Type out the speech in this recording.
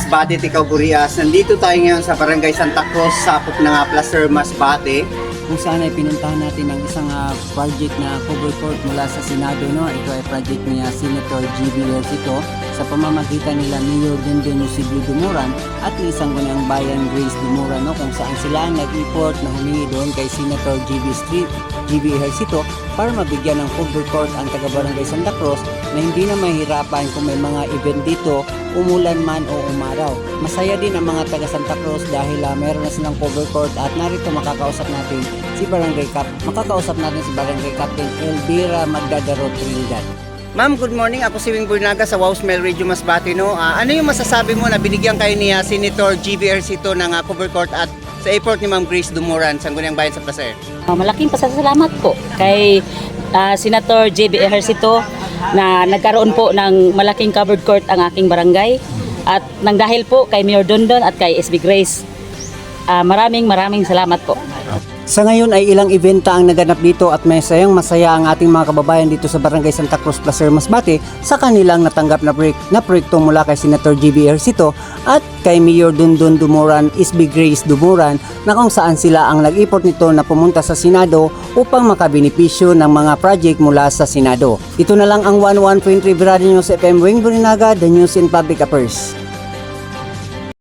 Masbate, Ticao-Gurias. Nandito tayo ngayon sa Barangay Santa Cruz, sakop ng Placer, Masbate. Kung saan ay pinuntahan natin ang isang project na cover court mula sa Senado. No? Ito ay project ni Senator G.B. Ejercito sa pamamagitan nila Mayor Dondon Eusebio Dumuran at ni isang gunang bayan Grace Dumuran, no? Kung saan sila nag-report na humingi doon kay Senator G.B. Ejercito para mabigyan ng cover court ang taga-Barangay Santa Cruz na hindi na mahirapan kung may mga event dito, umulan man o umaraw. Masaya din ang mga taga Santa Cruz dahil meron na silang cover court at narito makakausap natin si Barangay Captain Elvira Magdadaro Trinidad. Ma'am, good morning. Ako si Wing Burnaga sa Wowsmell Radio Masbate. No? Ano yung masasabi mo na binigyan kayo ni Senator G.B. Ejercito ng cover court at sa airport ni Ma'am Grace Dumuran sa Sangguniang Bayan sa Placer? Malaking pasasalamat po kay Senator G.B. Ejercito na nagkaroon po ng malaking covered court ang aking barangay at nang dahil po kay Mayor Dondon at kay SB Grace. Maraming salamat po. Sa ngayon ay ilang eventa ang naganap dito at masaya ang ating mga kababayan dito sa Barangay Santa Cruz, Placer, Masbate sa kanilang natanggap na proyekto mula kay Senator G.B. Ejercito at kay Mayor Dondon Dumuran, SB Grace Dumuran na kung saan sila ang nag-import nito na pumunta sa Senado upang makabenepisyo ng mga project mula sa Senado. Ito na lang ang 101.3 Virada News FM Wing Burinaga, the News in Public Affairs.